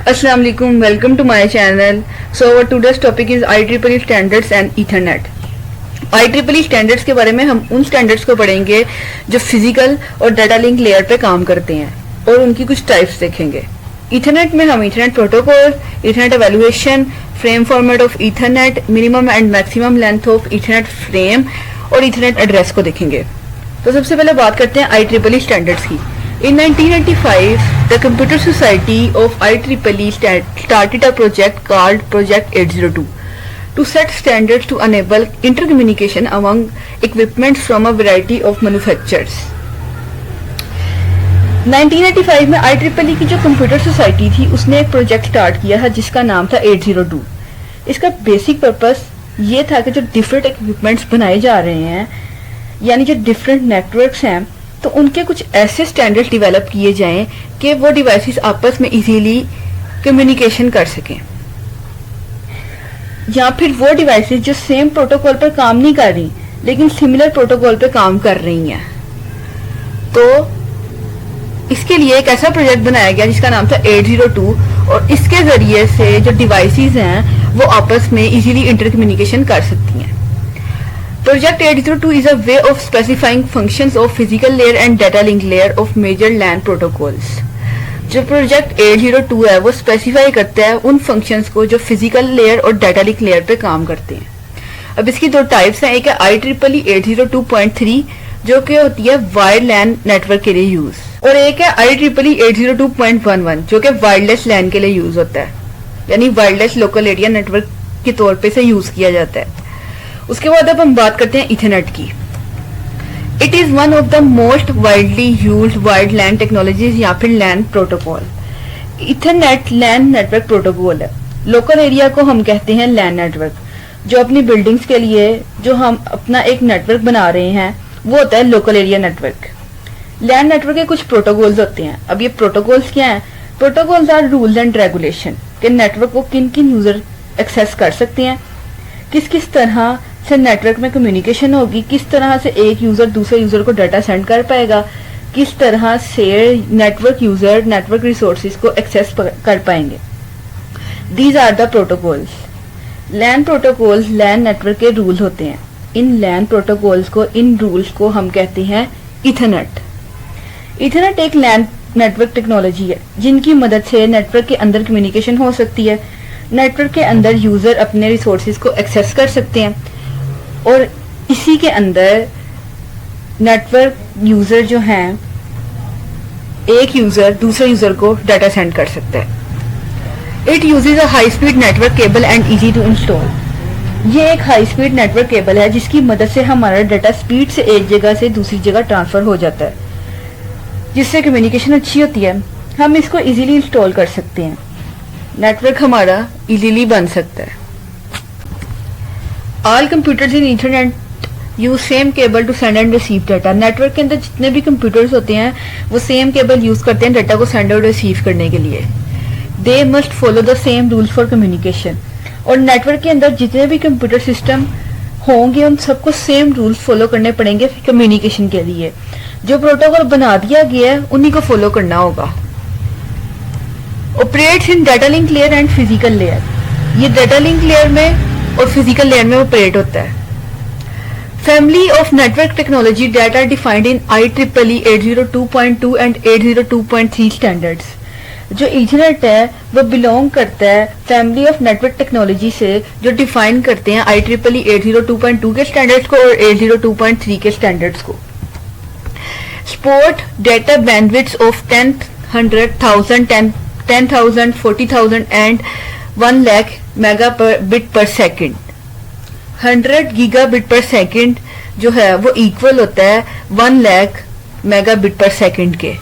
Assalamu alaikum, welcome to my channel. So our today's topic is IEEE standards and Ethernet. IEEE standards के बारे में हम उन standards को पढ़ेंगे जो फिजिकल और डाटा लिंक लेयर पे काम करते हैं और उनकी कुछ टाइप्स देखेंगे। Ethernet में हम Ethernet protocol, Ethernet evaluation, frame format of Ethernet, minimum and maximum length of Ethernet frame और Ethernet एड्रेस को देखेंगे। तो सबसे पहले बात करते हैं IEEE स्टैंडर्ड्स की। In 1995, the Computer Society of IEEE started a project called Project 802 to set standards to enable intercommunication among equipments from a variety of manufacturers. 1985 में IEEE की जो कंप्यूटर सोसाइटी थी उसने एक प्रोजेक्ट स्टार्ट किया था जिसका नाम था 802। इसका बेसिक पर्पस ये था कि जो डिफरेंट इक्विपमेंट्स बनाए जा रहे हैं यानी जो डिफरेंट नेटवर्क्स हैं तो उनके कुछ ऐसे स्टैंडर्ड डेवलप किए जाएं कि वो डिवाइसेस आपस में इजीली कम्युनिकेशन कर सकें या फिर वो डिवाइसेस जो सेम प्रोटोकॉल पर काम नहीं कर रही लेकिन सिमिलर प्रोटोकॉल पर काम कर रही हैं। तो इसके लिए एक ऐसा प्रोजेक्ट बनाया गया जिसका नाम था 802 और इसके जरिए से जो डिवाइसेस हैं वो आपस में इजीली इंटरकम्युनिकेशन कर सकती हैं। Project 802 is a way of specifying functions of physical layer and data link layer of major LAN protocols. जो प्रोजेक्ट 802 है वो स्पेसिफाई करता है उन फंक्शंस को जो फिजिकल लेयर और डाटा लिंक लेयर पे काम करते हैं। अब इसकी दो टाइप्स हैं, एक है IEEE 802.3 जो कि होती है वायर्ड लैन नेटवर्क के लिए यूज और एक है IEEE 802.11 जो कि वायरलेस लैन के लिए यूज होता है यानी वायरलेस लोकल एरिया नेटवर्क के तौर पे से यूज किया जाता है। उसके बाद अब हम बात करते हैं इथरनेट की। It is one of the most widely used wired LAN technologies या फिर LAN protocol. Ethernet LAN network protocol है। लोकल एरिया को हम कहते हैं लैन नेटवर्क। जो अपनी बिल्डिंग्स के लिए जो हम अपना एक नेटवर्क बना रहे हैं वो होता है local area network. LAN network के कुछ प्रोटोकॉल्स होते हैं। अब ये प्रोटोकॉल्स क्या हैं? Protocols are rules and regulation कि नेटवर्क को किन किन यूजर एक्सेस कर सकते हैं, किस किस तरह से नेटवर्क में कम्युनिकेशन होगी, किस तरह से एक यूजर दूसरे यूजर को डाटा सेंड कर पाएगा, किस तरह से नेटवर्क यूजर नेटवर्क रिसोर्सेज को एक्सेस कर पाएंगे। These are the protocols. LAN protocols LAN network के रूल होते हैं। इन लैन प्रोटोकॉल्स को इन रूल्स को हम कहते हैं इथरनेट। इथरनेट एक लैन नेटवर्क टेक्नोलॉजी है जिनकी मदद से नेटवर्क के अंदर कम्युनिकेशन हो सकती है। नेटवर्क के अंदर यूजर अपने रिसोर्सेज को एक्सेस कर सकते हैं और इसी के अंदर नेटवर्क यूजर जो हैं एक यूजर दूसरे यूजर को डाटा सेंड कर सकता है। It uses a high speed network cable and easy to install. ये एक हाई स्पीड नेटवर्क केबल है जिसकी मदद से हमारा डाटा स्पीड से एक जगह से दूसरी जगह ट्रांसफर हो जाता है जिससे कम्युनिकेशन अच्छी होती है। हम इसको इजीली इंस्टॉल कर सकते हैं। नेटवर्क हमारा इजीली बन सकता है। All computers in internet use same cable to send and receive data. Network के अंदर जितने भी कंप्यूटर्स होते हैं वो सेम केबल यूज करते हैं डाटा को सेंड और रिसीव करने के लिए। They must follow the same rules for communication. और नेटवर्क के अंदर जितने भी कंप्यूटर सिस्टम होंगे उन सबको सेम रूल्स फॉलो करने पड़ेंगे कम्युनिकेशन के लिए। जो प्रोटोकॉल बना दिया गया है उन्हीं को फॉलो करना होगा। Operates in data link layer and physical layer. ये डाटा लिंक लेयर में और फिजिकल लेयर में ऑपरेट होता है। Family of network technology that are defined in IEEE 802.2 and 802.3 standards. जो इथरनेट है वो बिलोंग करता है फैमिली ऑफ नेटवर्क टेक्नोलॉजी से जो डिफाइन करते हैं IEEE 802.2 के स्टैंडर्ड्स को और 802.3 के स्टैंडर्ड्स को। Support data bandwidth of 10,000, 10,000, 40,000 and 1 lakh megabit per second. 100 gigabit पर सेकंड जो है वो इक्वल होता है 1 लाख मेगाबिट पर सेकंड के।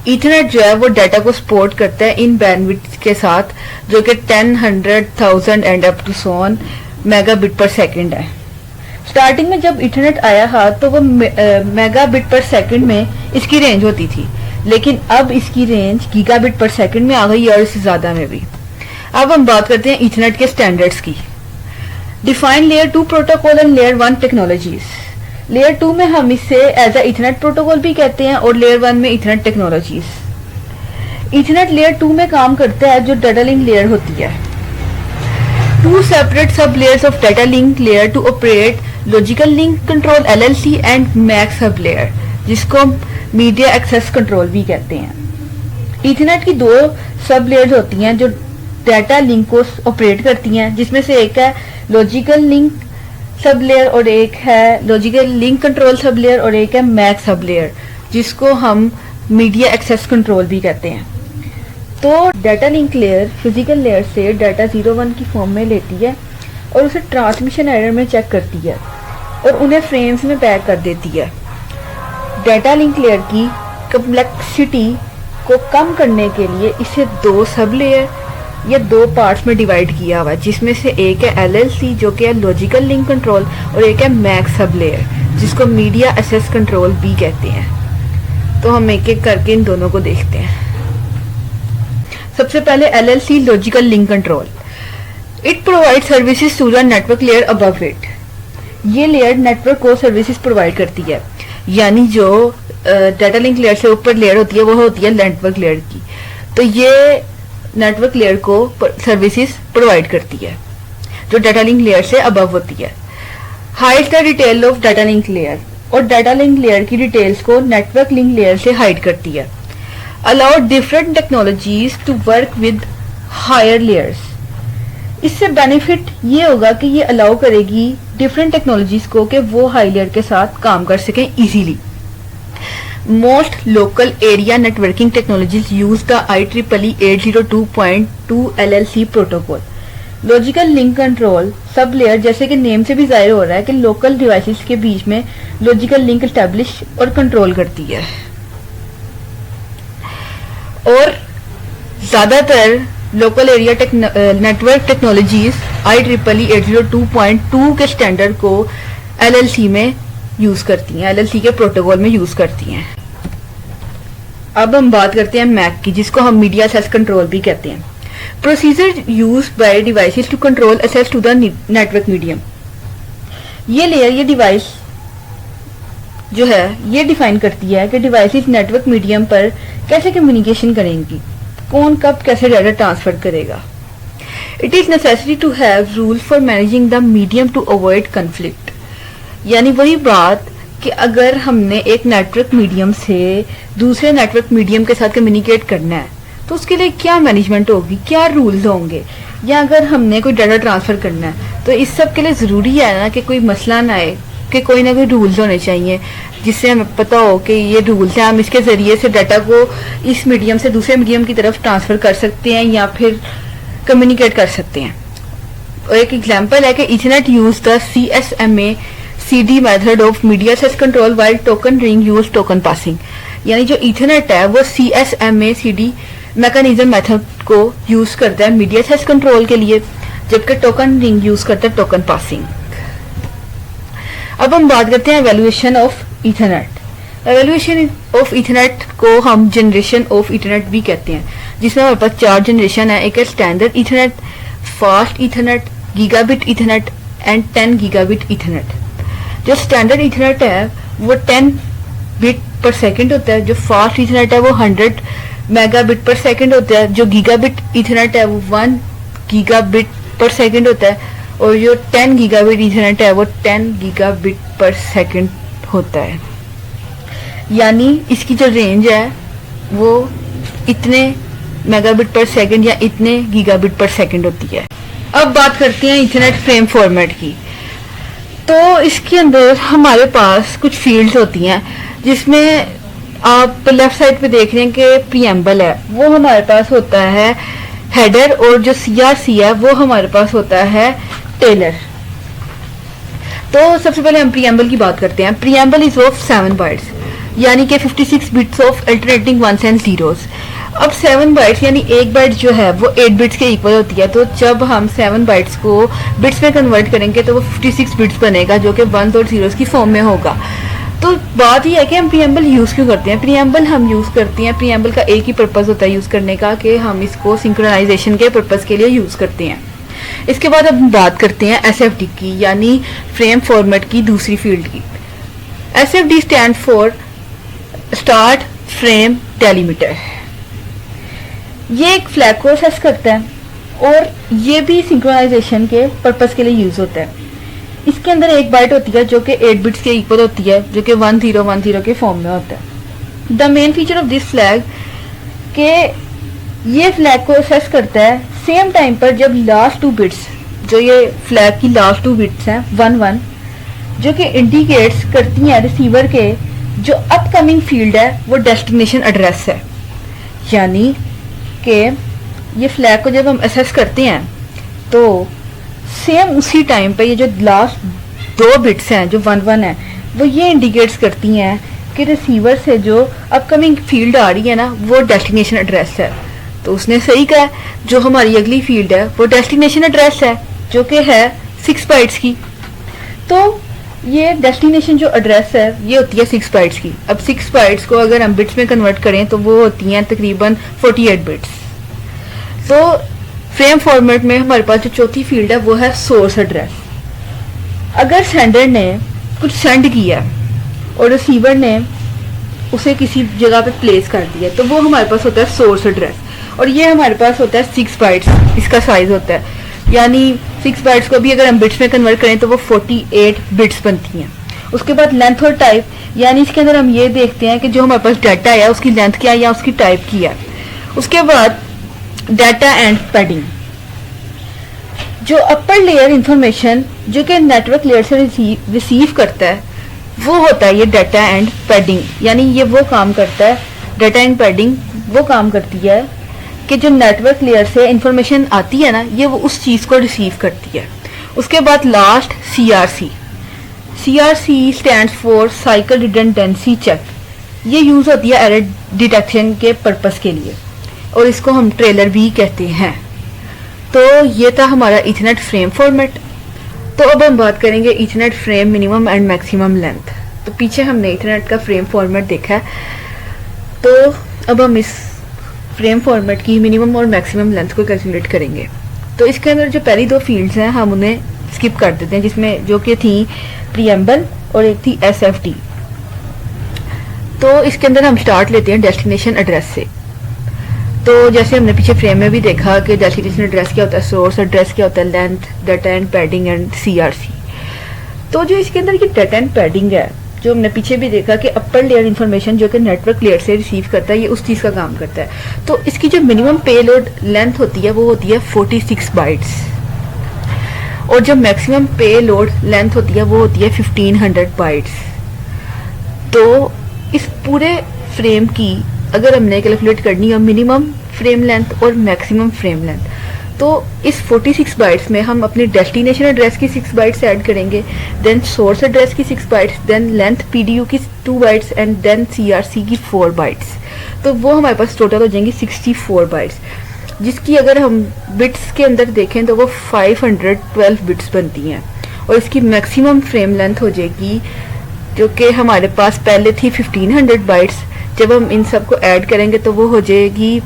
इथरनेट जो है वो डाटा को सपोर्ट करता है इन बैंडविड्थ के साथ जो कि 10, 100,000 and up to so on megabit per second है। स्टार्टिंग में जब इथरनेट आया था तो वो मेगाबिट पर सेकंड में इसकी रेंज होती थी लेकिन अब इसकी रेंज गीगाबिट पर सेकंड में आ गई और इससे ज्यादा में भी। अब हम बात करते हैं इथरनेट के स्टैंडर्ड्स की। Define layer 2 protocol and layer 1 technologies. Layer 2 में हम इसे एज अ इथरनेट प्रोटोकॉल भी कहते हैं और लेयर 1 में इथरनेट टेक्नोलॉजीज। ईथरनेट लेयर 2 में काम करता है जो डाटा लिंक लेयर होती है। Two separate sub layers of data link layer to operate logical link control LLC and MAC sub layer, जिसको मीडिया एक्सेस कंट्रोल भी कहते हैं। ईथरनेट की 2 सब लेयर्स होती हैं जो डाटा लिंक को ऑपरेट करती हैं, जिसमें से एक है लॉजिकल लिंक सब लेयर और एक है logical link control sub layer और एक है मैक सब लेयर, जिसको हम मीडिया एक्सेस कंट्रोल भी कहते हैं। तो data link layer physical layer से डाटा 01 की फॉर्म में लेती है और उसे ट्रांसमिशन एरर में चेक करती है और उन्हें फ्रेम्स में पैक कर देती है। डाटा लिंक लेयर की कम्प्लेक्सिटी को कम करने के लिए इसे 2 सब लेयर या 2 पार्ट्स में डिवाइड किया हुआ है, जिसमें से एक है LLC जो कि है लॉजिकल लिंक कंट्रोल और एक है मैक सब लेयर जिसको मीडिया एक्सेस कंट्रोल भी कहते हैं। तो हम एक एक करके इन दोनों को देखते हैं। सबसे पहले LLC logical link control. It provide services to the network layer above it. ये लेयर नेटवर्क को सर्विसेज प्रोवाइड करती है, यानी जो डाटा लिंक लेयर से ऊपर लेयर होती है वो होती है नेटवर्क लेयर की। तो ये नेटवर्क लेयर को सर्विसेज प्रोवाइड करती है जो डाटा लिंक लेयर से अबव होती है। Hide the detail of data link layer, और डाटा लिंक लेयर की डिटेल्स को नेटवर्क लिंक लेयर से हाइड करती है। Allow different technologies to work with higher layers. इससे बेनिफिट ये होगा कि ये अलाउ करेगी डिफरेंट टेक्नोलॉजीज को कि वो हाई लेयर के साथ काम कर सकें easily. Most local area networking technologies use the IEEE 802.2 LLC protocol. Logical link control sub layer, जैसे कि नेम से भी जाहिर हो रहा है कि लोकल डिवाइसेस के बीच में लॉजिकल लिंक एस्टैब्लिश और कंट्रोल करती है। और ज्यादातर local area network technologies IEEE 802.2 के स्टैंडर्ड को LLC में यूज करती हैं, LLC के प्रोटोकॉल में यूज करती हैं। अब हम बात करते हैं मैक की, जिसको हम मीडिया एक्सेस कंट्रोल भी कहते हैं। Procedure use by devices to control access to the network medium. ये लेयर, ये डिवाइस जो है ये डिफाइन करती है कि डिवाइसेस नेटवर्क मीडियम पर कैसे कम्युनिकेशन करेंगी, कौन कब कैसे डाटा ट्रांसफर करेगा। It is necessary to have rule for managing the medium to avoid conflict. यानी वही बात कि अगर हमने एक नेटवर्क मीडियम से दूसरे नेटवर्क मीडियम के साथ कम्युनिकेट करना है तो उसके लिए क्या मैनेजमेंट होगी, क्या रूल्स होंगे, या अगर हमने कोई डाटा ट्रांसफर करना है तो इस सब के लिए ज़रूरी है ना कि कोई मसला ना आए, कि कोई ना कोई रूल्स होने चाहिए जिससे हमें पता हो कि ये रूल्स हैं, हम इसके ज़रिए से डाटा को इस मीडियम से दूसरे मीडियम की तरफ ट्रांसफ़र कर सकते हैं या फिर कम्युनिकेट कर सकते हैं। और एक एग्जाम्पल है कि ethernet use the CSMA CD method of media access control while token ring use token passing. यानी जो ईथरनेट है वो CSMA CD मैकेनिज्म मेथड को यूज करता है मीडिया एक्सेस कंट्रोल के लिए, जबकि टोकन रिंग यूज करता है टोकन पासिंग। अब हम बात करते हैं evaluation of Ethernet. Evaluation of Ethernet को हम जनरेशन ऑफ ईथरनेट भी कहते हैं, जिसमें हमारे पास 4 जनरेशन है। एक है standard Ethernet, fast Ethernet, gigabit Ethernet and 10 gigabit Ethernet. जो स्टैंडर्ड ईथरनेट है वो 10 बिट पर सेकंड होता है, जो फास्ट ईथरनेट है वो 100 मेगाबिट पर सेकंड होता है, जो गीगाबिट ईथरनेट है वो 1 गीगाबिट पर सेकंड होता है, और जो 10 गीगाबिट ईथरनेट है वो 10 गीगाबिट पर सेकंड होता है। यानी इसकी जो रेंज है वो इतने मेगाबिट पर सेकंड या इतने गीगाबिट पर सेकंड होती है। अब बात करते हैं ईथरनेट फ्रेम फॉर्मेट की। तो इसके अंदर हमारे पास कुछ फील्ड्स होती हैं, जिसमें आप लेफ्ट साइड पे देख रहे हैं कि प्रीएम्बल है, वो हमारे पास होता है हेडर, और जो CRC है वो हमारे पास होता है टेलर। तो सबसे पहले हम प्रीएम्बल की बात करते हैं। प्रीएम्बल इज ऑफ 7 बाइट्स, यानी कि 56 bits of alternating ones and zeros. अब 7 बाइट्स यानी 1 बाइट जो है वो 8 बिट्स के इक्वल होती है। तो जब हम 7 बाइट्स को बिट्स में कन्वर्ट करेंगे तो वो 56 बिट्स बनेगा, जो कि 1s और 0s की फॉर्म में होगा। तो बात यह है कि हम प्रीएम्बल यूज़ क्यों करते हैं। प्रीएम्बल हम यूज़ करते हैं, प्रीएम्बल का एक ही पर्पज़ होता है यूज़ करने का, कि हम इसको सिंक्रोनाइजेशन के पर्पज़ के लिए यूज़ करते हैं। इसके बाद अब बात करते हैं SFD की, यानी फ्रेम फॉर्मेट की दूसरी फील्ड की। SFD stand for start frame delimiter. ये एक फ्लैग को असेस करता है और ये भी सिंक्रोनाइजेशन के पर्पस के लिए यूज होता है। इसके अंदर एक बाइट होती है जो कि 8 बिट्स के इक्वल होती है, जो कि 1010 के फॉर्म में होता है। The main feature of this flag के ये फ्लैग को असेस करता है सेम टाइम पर जब लास्ट 2 बिट्स, जो ये फ्लैग की लास्ट 2 बिट्स हैं 11, जो कि इंडिकेट्स करती हैं रिसीवर के जो अपकमिंग फील्ड है वो डेस्टिनेशन एड्रेस है। यानी कि ये फ्लैग को जब हम असेस करते हैं तो सेम उसी टाइम पे ये जो लास्ट 2 बिट्स हैं जो 11 है वो ये इंडिकेट्स करती हैं कि रिसीवर से जो अपकमिंग फील्ड आ रही है ना वो डेस्टिनेशन एड्रेस है। तो उसने सही कहा, जो हमारी अगली फील्ड है वो डेस्टिनेशन एड्रेस है जो कि है 6 बाइट्स की। तो ये डेस्टिनेशन जो एड्रेस है ये होती है 6 बाइट्स की। अब 6 बाइट्स को अगर हम बिट्स में कन्वर्ट करें तो वो होती हैं तकरीबन 48 बिट्स। तो फ्रेम फॉर्मेट में हमारे पास जो चौथी फील्ड है वो है सोर्स एड्रेस। अगर सेंडर ने कुछ सेंड किया और रिसीवर ने उसे किसी जगह पे प्लेस कर दिया तो वो हमारे पास होता है सोर्स एड्रेस, और ये हमारे पास होता है 6 बाइट्स, इसका साइज होता है। यानी 6 बाइट्स को भी अगर हम बिट्स में कन्वर्ट करें तो वो 48 बिट्स बनती हैं। उसके बाद लेंथ और टाइप, यानी इसके अंदर हम ये देखते हैं कि जो हमारे पास डाटा है उसकी लेंथ क्या है या उसकी टाइप क्या है। उसके बाद डाटा एंड पैडिंग, जो अपर लेयर इंफॉर्मेशन जो कि नेटवर्क लेयर से रिसीव करता है वो होता है ये डाटा एंड पैडिंग। यानी ये वो काम करता है, डाटा एंड पैडिंग वो काम करती है कि जो नेटवर्क लेयर से इंफॉर्मेशन आती है ना ये वो उस चीज़ को रिसीव करती है। उसके बाद last CRC, CRC stands for cyclic redundancy check. ये यूज़ होती है एरर डिटेक्शन के पर्पस के लिए और इसको हम ट्रेलर भी कहते हैं। तो ये था हमारा इथरनेट फ्रेम फॉर्मेट। तो अब हम बात करेंगे Ethernet frame minimum and maximum length. तो पीछे हमने इथरनेट का फ्रेम फॉर्मेट देखा है, तो अब हम इस फ्रेम फॉर्मेट की मिनिमम और मैक्सिमम लेंथ को कैलकुलेट करेंगे। तो इसके अंदर जो पहली 2 फील्ड्स हैं हम उन्हें स्किप कर देते हैं, जिसमें जो कि थी प्रीएम्बल और एक थी SFT। तो इसके अंदर हम स्टार्ट लेते हैं डेस्टिनेशन एड्रेस से। तो जैसे हमने पीछे फ्रेम में भी देखा कि डेस्टिनेशन एड्रेस क्या होता है, सोर्स एड्रेस क्या होता है, length, data and padding and CRC। तो जो इसके अंदर की डाटा एंड पैडिंग है, जो हमने पीछे भी देखा कि अपर लेयर इंफॉर्मेशन जो कि नेटवर्क लेयर से रिसीव करता है ये उस चीज़ का काम करता है। तो इसकी जो मिनिमम पेलोड लेंथ होती है वो होती है 46 बाइट्स, और जो मैक्सिमम पेलोड लेंथ होती है वो होती है 1500 बाइट्स। तो इस पूरे फ्रेम की अगर हमने कैलकुलेट करनी है मिनिमम फ्रेम लेंथ और मैक्सिमम फ्रेम लेंथ, तो इस 46 बाइट्स में हम अपने डेस्टिनेशन एड्रेस की 6 बाइट्स ऐड करेंगे, देन सोर्स एड्रेस की 6 बाइट्स, देन लेंथ PDU की 2 बाइट्स एंड देन CRC की 4 बाइट्स। तो वो हमारे पास टोटल हो जाएंगी 64 बाइट्स, जिसकी अगर हम बिट्स के अंदर देखें तो वो 512 बिट्स बनती हैं। और इसकी मैक्सिमम फ्रेम लेंथ हो जाएगी जो कि हमारे पास पहले थी 1500 बाइट्स, जब हम इन सब को ऐड करेंगे तो वो हो जाएगी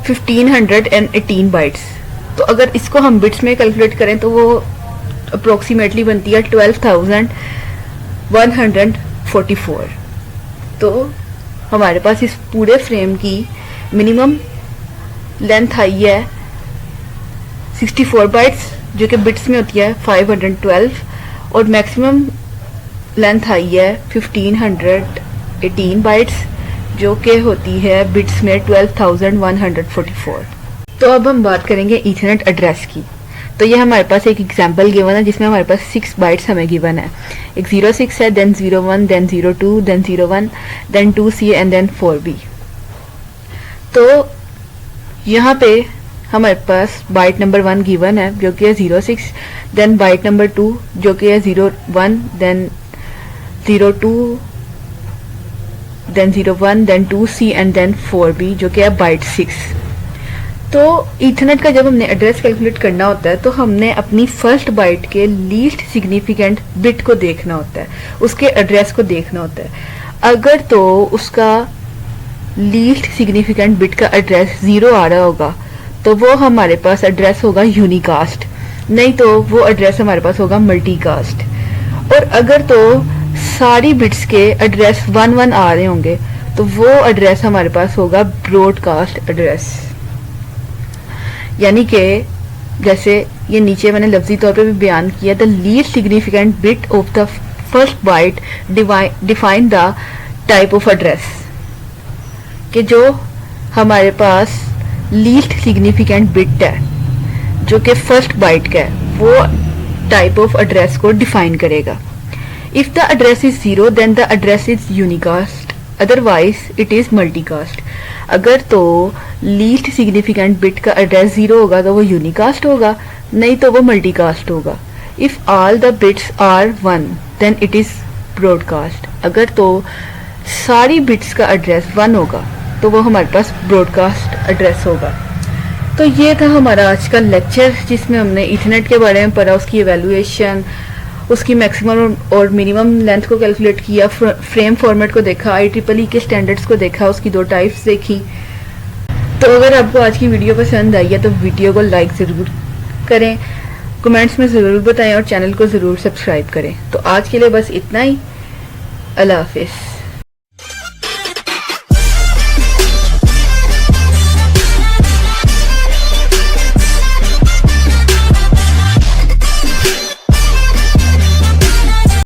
1518 बाइट्स। तो अगर इसको हम बिट्स में कैलकुलेट करें तो वो अप्रोक्सीमेटली बनती है 12,144। तो हमारे पास इस पूरे फ्रेम की मिनिमम लेंथ आई है 64 बाइट्स जो कि बिट्स में होती है 512, और मैक्सिमम लेंथ आई है 1518 बाइट्स जो कि होती है बिट्स में 12,144। तो अब हम बात करेंगे ईथरनेट एड्रेस की। तो ये हमारे पास एक एग्जांपल गिवन है जिसमें हमारे पास 6 बाइट्स हमें गिवन है। एक 06 है, then 01, then 02, then 01, then 2C and then 4B। तो यहाँ पे हमारे पास बाइट नंबर 1 गिवन है जो कि है 06, देन बाइट नंबर 2 जो कि है 01, then 02, then 01, then 2C and then 4B जो कि है बाइट 6। तो ईथरनेट का जब हमने एड्रेस कैलकुलेट करना होता है तो हमने अपनी फर्स्ट बाइट के लीस्ट सिग्निफिकेंट बिट को देखना होता है, उसके एड्रेस को देखना होता है। अगर तो उसका लीस्ट सिग्निफिकेंट बिट का एड्रेस 0 आ रहा होगा तो वो हमारे पास एड्रेस होगा यूनिकास्ट, नहीं तो वो एड्रेस हमारे पास होगा मल्टीकास्ट। और अगर तो सारी बिट्स के एड्रेस 11 आ रहे होंगे तो वो एड्रेस हमारे पास होगा ब्रॉडकास्ट एड्रेस। यानी कि जैसे ये नीचे मैंने लफ्जी तौर पे भी बयान किया, the least significant bit of the first byte define the type of address, कि जो हमारे पास लीस्ट सिग्निफिकेंट बिट है जो कि फर्स्ट बाइट का है, वो टाइप ऑफ एड्रेस को डिफाइन करेगा। If the address is 0 then the address is unicast, otherwise it is multicast. अगर तो लीस्ट सिग्निफिकेंट बिट का एड्रेस 0 होगा तो वो यूनिकास्ट होगा, नहीं तो वो मल्टीकास्ट होगा। If all the bits are 1 then it is broadcast. अगर तो सारी बिट्स का एड्रेस 1 होगा तो वो हमारे पास ब्रॉडकास्ट एड्रेस होगा। तो ये था हमारा आज का लेक्चर, जिसमें हमने इथरनेट के बारे में पढ़ा, उसकी एवेल्युएशन, उसकी मैक्सिमम और मिनिमम लेंथ को कैलकुलेट किया, फ्रेम फॉर्मेट को देखा, IEEE के स्टैंडर्ड्स को देखा, उसकी 2 टाइप्स देखी। तो अगर आपको आज की वीडियो पसंद आई है तो वीडियो को लाइक ज़रूर करें, कमेंट्स में ज़रूर बताएं और चैनल को ज़रूर सब्सक्राइब करें। तो आज के लिए बस इतना ही। अल्लाह हाफिज़।